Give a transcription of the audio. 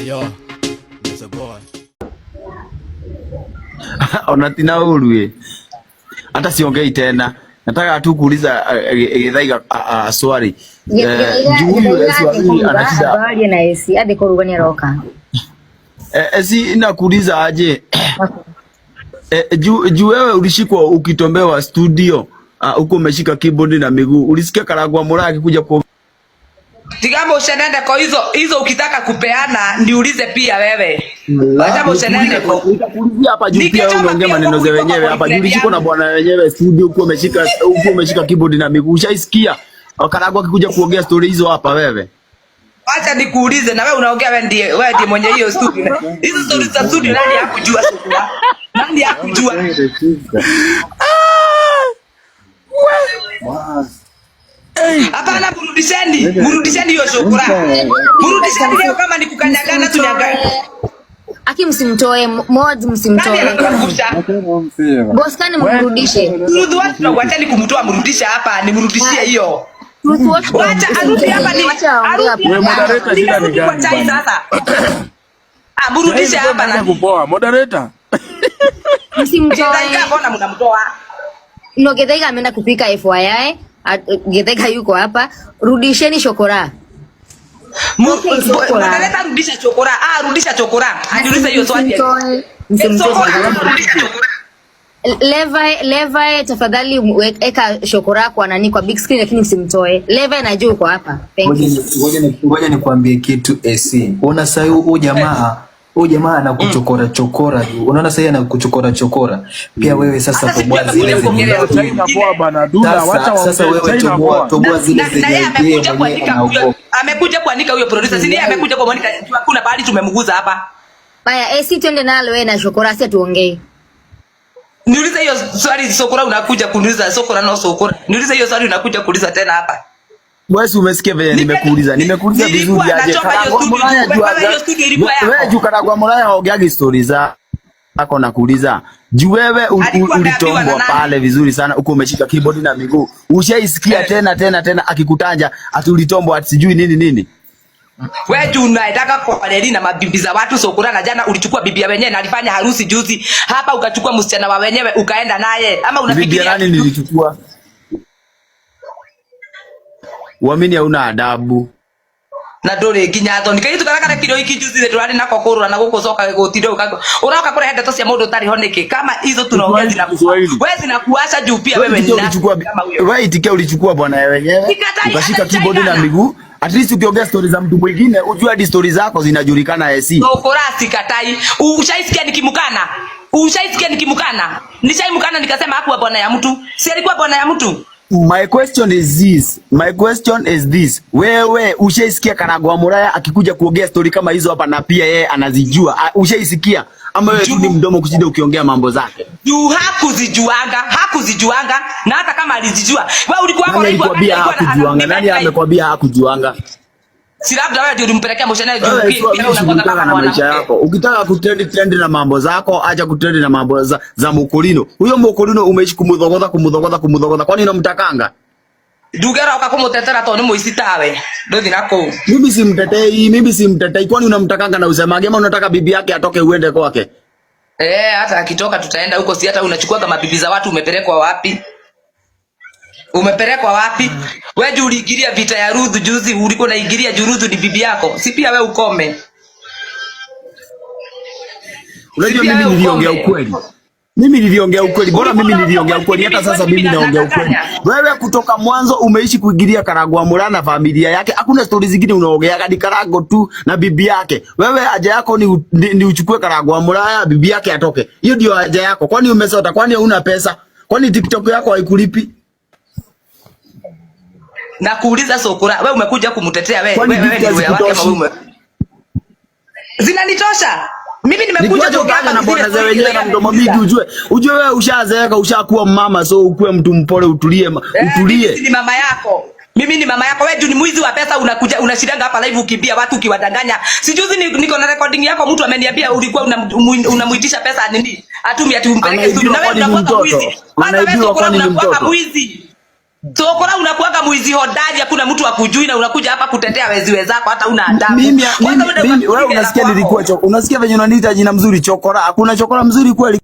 Yo, there's a boy. Onatina urue. Hata siongei tena. Nataka tu kuuliza Githaiga swali. Juu huyu swali anashida. Habari na esi ade korugani roka. Esi nakuuliza aje. Juu wewe ulishikwa ukitombewa studio. Huko umeshika keyboard na miguu. Ulisikia Karagwa Muraya akikuja kwa Tigamo shenende kwa hizo ukitaka kupeana niulize pia wewe. Tigamo shenende kwa nitakuulizia hapa juu pia wewe unaongea maneno za wenyewe hapa juu ulishikwa na bwana wenyewe studio huko umeshika keyboard na miguu. Ushaisikia Karagwa akikuja kuongea story hizo hapa wewe? Acha nikuulize na wewe unaongea wewe ndiye mwenye hiyo studio. Hizo stories za studio nani hakujua sasa? Nani hakujua? Hapana, mrudisheni hiyo shukrani. Mrudisheni leo kama ni kukanyagana tunyagana. Aki msimtoe mod msimtoe. Boss kani mrudishe. Rudhi watu na wacheni kumtoa mrudisha hapa ni mrudishie hiyo. Wacha arudi hapa ni wewe moderator shida ni gani sasa? Mrudishe hapa na kupoa moderator. Msimtoe. Mbona mnamtoa? No, Githaiga ameenda kupika FYI. Githaiga yuko hapa. Rudisheni shokora. Moderator rudisha chokora. Rudisha chokora. Rudisha hiyo swali. Levi tafadhali eka shokora kwa nani kwa big screen lakini msimtoe. Levi najua uko hapa. Thank you. Ngoja nikwambie kitu AC. Unaona sasa huyu jamaa anakuchokora chokora juu. Unaona sasa anakuchokora chokora. Pia wewe sasa toboa zile poa bana Duda wacha sasa wewe toboa zile amekuja kuandika huyo producer. Si ndiye amekuja kwa Monica. Hakuna bahati tumemguza hapa. Baya AC twende nalo wewe na shokora sasa tuongee. Niulize hiyo swali sokora unakuja kuniuliza sokora na sokora. Niulize hiyo swali unakuja kuuliza tena hapa. Wewe umesikia vile nimekuuliza vizuri aje Karagwa Muraya wewe juu Karagwa Muraya haongeagi stories zako na kuuliza juu wewe ulitombwa pale vizuri sana uko umeshika keyboard na miguu ushaisikia tena akikutanja atulitombwa sijui nini wewe juu unataka kwa leli na mabibi za watu sokora na jana ulichukua bibi ya wenyewe na alifanya harusi juzi hapa ukachukua msichana wa wenyewe ukaenda naye ama unafikiria bibi nani nilichukua uamini hauna adabu na ndore nginya thoni kai tukarakara kiro iki juzi zetu ari nako kurura na gukucoka gutire uroka kure henda to cia mundu tari honeke kama hizo tunaongea wewe zinakuacha juu pia wewe ni wewe itikia ulichukua bwana wenyewe ukashika keyboard na miguu at least ukiongea stories za mtu mwingine ujue hadi stories zako zinajulikana AC ukorasi katai ushaisikia nikimukana nishaimukana nikasema hakuwa bwana ya mtu si alikuwa bwana ya mtu. My question is this. Wewe ushaisikia Karagwa Muraya akikuja kuongea story kama hizo hapa na pia yeye anazijua. Ushaisikia ama wewe tu ni mdomo kushinda ukiongea mambo zake? Juu hakuzijuanga na hata kama alijijua. Wewe ulikuwa hapo hakujuanga. Nani amekwambia hakujuanga? Si labda wewe ndio ulimpelekea moshana juu pia unakuwa kama maisha yako. Ukitaka kutrend na mambo zako, acha kutrend na mambo za Mukulino. Huyo Mukulino umeishi kumudhogodha. Kwani unamtakanga? Dugera ukakumutetera to ni muici tawe. Ndothi nako. Mimi simtetei. Kwani unamtakanga na usemage ama unataka bibi yake atoke uende kwake? Hata akitoka tutaenda huko si hata unachukua kama bibi za watu umepelekwa wapi? Wewe juu uliingilia vita ya Ruth juzi ulikuwa unaingilia juu Ruth ni bibi yako. Si pia wewe ukome. Unajua mimi niliongea ukweli. Bora mimi niliongea ukweli hata sasa mimi naongea ukweli. Wewe kutoka mwanzo umeishi kuingilia Karagwa Muraya na familia yake. Hakuna stories zingine unaongea hadi Karago tu na bibi yake. Wewe haja yako ni uchukue Karagwa Muraya bibi yake atoke. Hiyo ndio haja yako. Kwani umesota? Kwani huna pesa? Kwani TikTok yako haikulipi? Na kuuliza sokora wewe umekuja kumtetea wewe ndio ya wake ama wewe zinanitosha mimi nimekuja kuongea na bwana za wenyewe na mdomo mingi ujue wewe ushazeeka ushakuwa mama so ukue mtu mpole utulie mimi ni mama yako wewe juu ni mwizi wa pesa unakuja unashiranga hapa live ukimbia watu ukiwadanganya sijuzi niko na recording yako mtu ameniambia ulikuwa unamuitisha pesa nini atumi ati umpeleke studio na wewe unakuwa mwizi hata wewe sokora unakuwa mwizi Chokora unakuanga mwizi hodari, hakuna mtu akujui na unakuja hapa kutetea wezi wenzako hata una adabu. Mimi wewe unasikia nilikuwa chokora. Unasikia venye unaniita jina mzuri chokora? Hakuna chokora mzuri kweli.